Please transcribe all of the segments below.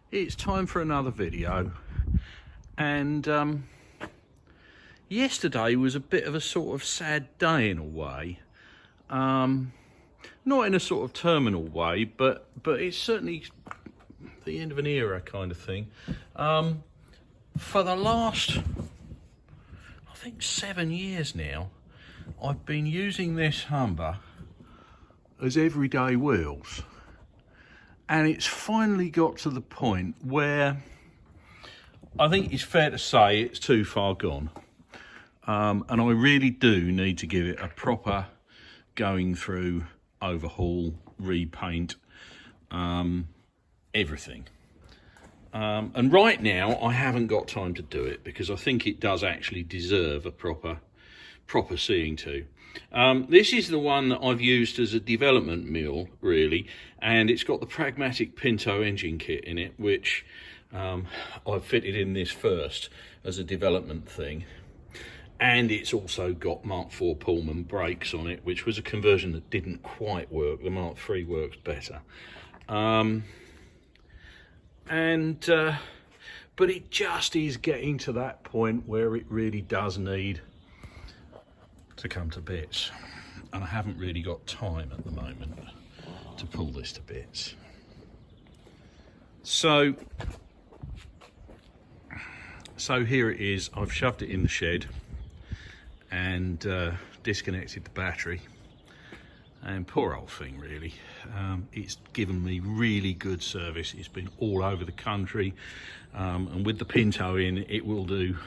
It's time for another video, and yesterday was a bit of a sort of sad day in a way, not in a sort of terminal way, but it's certainly the end of an era kind of thing. For the last, I think, 7 years now, I've been using this Humber as everyday wheels. And it's finally got to the point where I think it's fair to say it's too far gone. And I really do need to give it a proper going through, overhaul, repaint, everything. And right now I haven't got time to do it because I think it does actually deserve a proper seeing to. This is the one that I've used as a development mule, really, and it's got the pragmatic Pinto engine kit in it, which I've fitted in this first as a development thing, and it's also got Mark IV Pullman brakes on it, which was a conversion that didn't quite work. The Mark III works better, but it just is getting to that point where it really does need to come to bits, and I haven't really got time at the moment to pull this to bits. So here it is. I've shoved it in the shed and disconnected the battery, and poor old thing, really. It's given me really good service. It's been all over the country, and with the Pinto in, it will do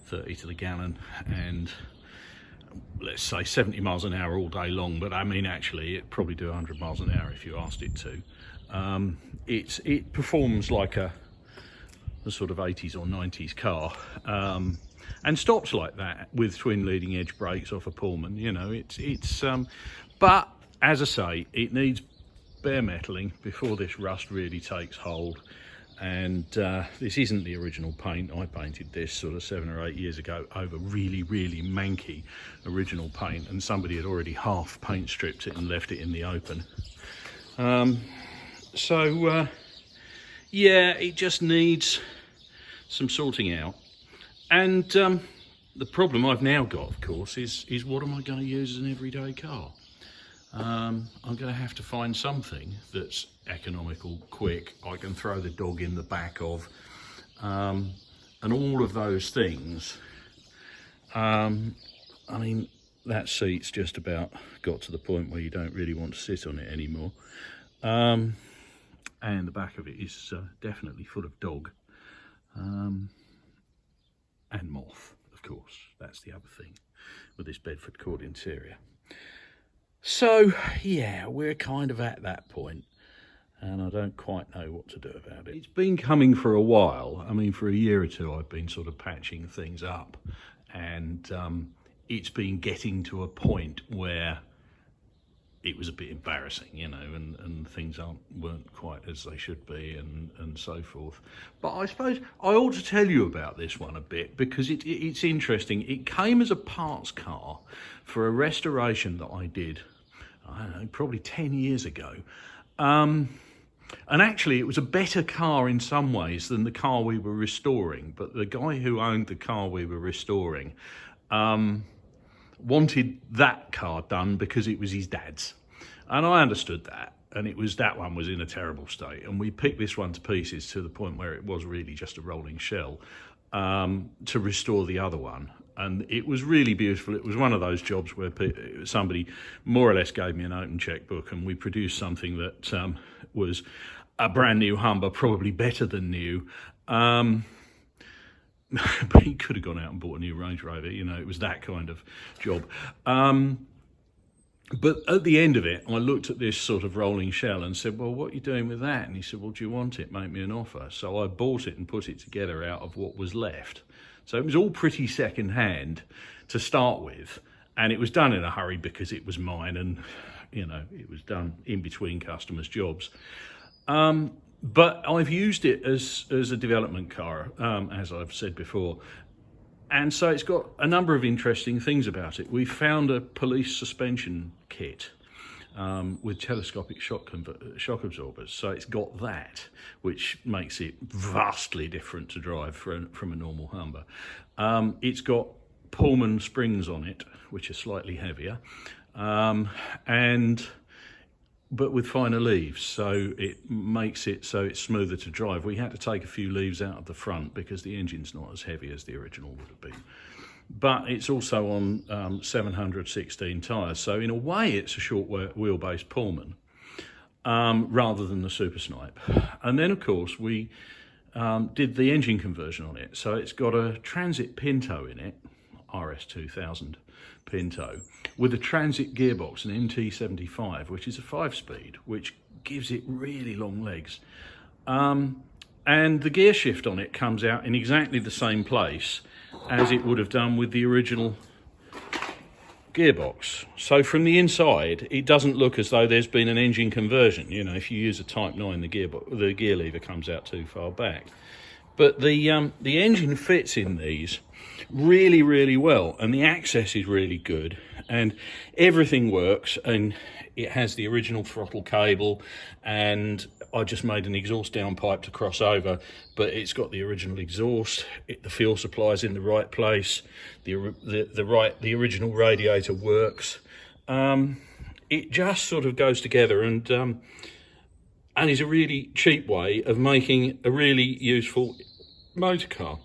30 to the gallon and let's say 70 miles an hour all day long, but I mean actually it'd probably do 100 miles an hour if you asked it to. It performs like a sort of 80s or 90s car, and stops like that with twin leading edge brakes off a Pullman. You know, it's but as I say, it needs bare metaling before this rust really takes hold. And this isn't the original paint. I painted this sort of 7 or 8 years ago over really manky original paint, and somebody had already half paint stripped it and left it in the open. Yeah, it just needs some sorting out. And the problem I've now got, of course, is what am I going to use as an everyday car? I'm going to have to find something that's economical, quick, I can throw the dog in the back of, and all of those things. I mean, that seat's just about got to the point where you don't really want to sit on it anymore, and the back of it is definitely full of dog, and moth, of course. That's the other thing with this Bedford cord interior. So yeah, we're kind of at that point, and I don't quite know what to do about it. It's been coming for a while. I mean, for a year or two I've been sort of patching things up, and it's been getting to a point where it was a bit embarrassing, you know, and things weren't quite as they should be, and so forth. But I suppose I ought to tell you about this one a bit because it's interesting. It came as a parts car for a restoration that I did, I don't know, probably 10 years ago. And actually it was a better car in some ways than the car we were restoring, but the guy who owned the car we were restoring wanted that car done because it was his dad's, and I understood that, and that one was in a terrible state, and we picked this one to pieces to the point where it was really just a rolling shell, to restore the other one. And it was really beautiful. It was one of those jobs where somebody more or less gave me an open checkbook, and we produced something that was a brand new Humber, probably better than new. But he could have gone out and bought a new Range Rover, you know, it was that kind of job. But at the end of it, I looked at this sort of rolling shell and said, well, what are you doing with that? And he said, well, do you want it? Make me an offer. So I bought it and put it together out of what was left. So it was all pretty second hand to start with. And it was done in a hurry because it was mine, and, you know, it was done in between customers' jobs. But I've used it as a development car, as I've said before. And so it's got a number of interesting things about it. We found a police suspension kit with telescopic shock absorbers. So it's got that, which makes it vastly different to drive from a normal Humber. It's got Pullman springs on it, which are slightly heavier, but with finer leaves, so it makes it so it's smoother to drive. We had to take a few leaves out of the front because the engine's not as heavy as the original would have been. But it's also on 716 tyres, so in a way it's a short wheelbase Pullman rather than the Super Snipe. And then of course we did the engine conversion on it, so it's got a Transit Pinto in it, RS2000 Pinto, with a Transit gearbox, an NT75, which is a 5-speed, which gives it really long legs. And the gear shift on it comes out in exactly the same place as it would have done with the original gearbox. So from the inside, it doesn't look as though there's been an engine conversion. You know, if you use a Type 9, the gear lever comes out too far back. But the engine fits in these really, really well, and the access is really good, and everything works, and it has the original throttle cable, and I just made an exhaust downpipe to cross over, but it's got the original exhaust, the fuel supply's in the right place, the original radiator works. It just sort of goes together, and is a really cheap way of making a really useful motor car.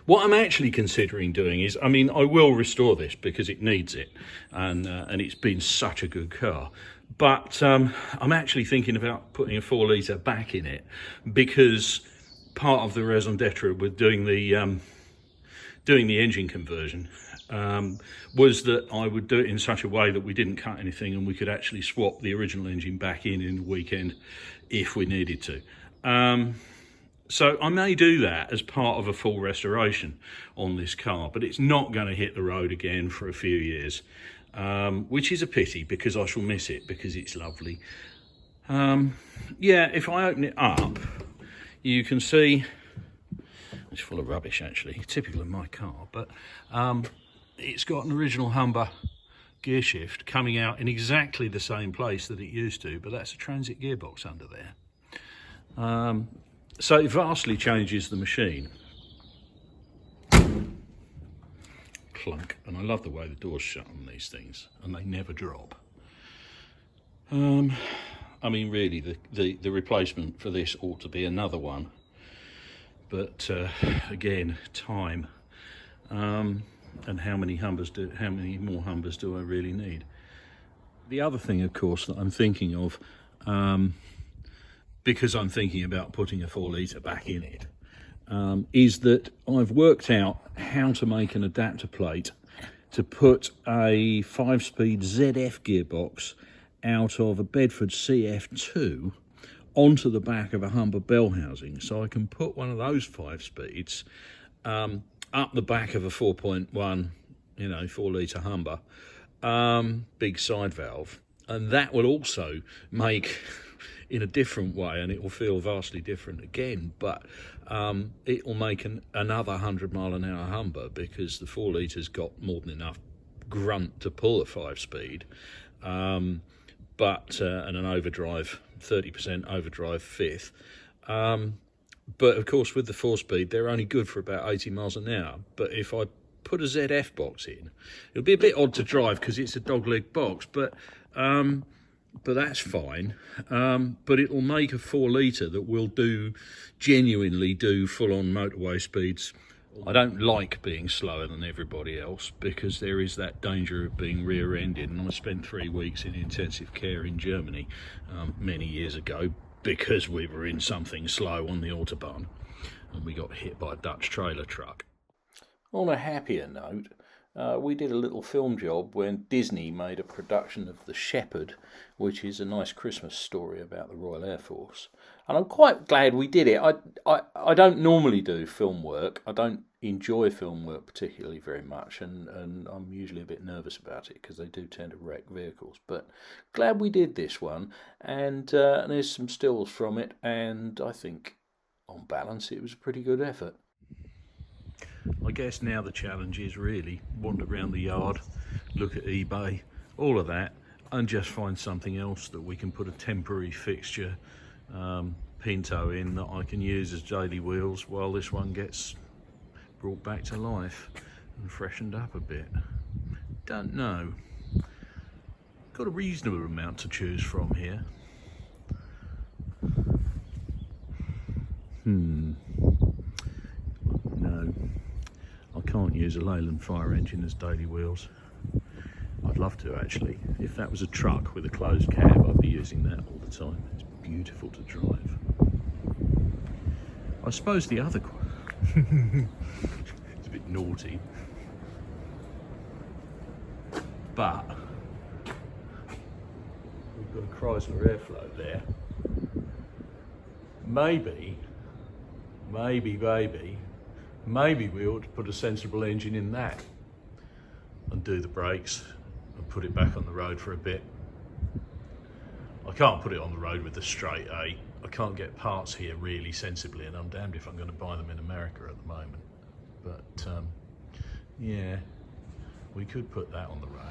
What I'm actually considering doing is, I mean, I will restore this because it needs it, and it's been such a good car. But I'm actually thinking about putting a 4-litre back in it, because part of the raison d'etre with doing the engine conversion was that I would do it in such a way that we didn't cut anything, and we could actually swap the original engine back in the weekend if we needed to. So I may do that as part of a full restoration on this car, but it's not going to hit the road again for a few years, which is a pity because I shall miss it because it's lovely. Yeah, if I open it up, you can see it's full of rubbish actually, typical of my car, but it's got an original Humber gear shift coming out in exactly the same place that it used to, but that's a Transit gearbox under there. So it vastly changes the machine. Clunk. And I love the way the doors shut on these things, and they never drop. I mean, really, the replacement for this ought to be another one. But again, time. And how many more Humbers do I really need? The other thing, of course, that I'm thinking of, because I'm thinking about putting a 4-litre back in it, is that I've worked out how to make an adapter plate to put a 5-speed ZF gearbox out of a Bedford CF2 onto the back of a Humber bell housing. So I can put one of those 5-speeds up the back of a 4.1, 4-litre Humber, big side valve, and that will also make, in a different way, and it will feel vastly different again, but it will make another 100-mile-an-hour Humber, because the 4-litre's got more than enough grunt to pull a 5-speed, but and an overdrive, 30% overdrive fifth. But of course, with the 4-speed, they're only good for about 80 miles an hour. But if I put a ZF box in, it'll be a bit odd to drive because it's a dogleg box, but that's fine. But it'll make a 4-litre that will genuinely do full-on motorway speeds. I don't like being slower than everybody else because there is that danger of being rear-ended, and I spent 3 weeks in intensive care in Germany many years ago because we were in something slow on the Autobahn and we got hit by a Dutch trailer truck. On a happier note, we did a little film job when Disney made a production of The Shepherd, which is a nice Christmas story about the Royal Air Force. And I'm quite glad we did it. I don't normally do film work. I don't enjoy film work particularly very much, and I'm usually a bit nervous about it because they do tend to wreck vehicles. But glad we did this one, and there's some stills from it, and I think on balance it was a pretty good effort. I guess now the challenge is really wander around the yard, look at eBay, all of that, and just find something else that we can put a temporary fixture Pinto in that I can use as daily wheels while this one gets brought back to life and freshened up a bit. Don't know. Got a reasonable amount to choose from here. No, I can't use a Leyland fire engine as daily wheels. I'd love to actually. If that was a truck with a closed cab, I'd be using that all the time. It's beautiful to drive. I suppose the other it's a bit naughty, but we've got a Chrysler Airflow there. Maybe we ought to put a sensible engine in that and do the brakes and put it back on the road for a bit. I can't put it on the road with the straight A. I can't get parts here really sensibly, and I'm damned if I'm going to buy them in America at the moment. But yeah, we could put that on the road.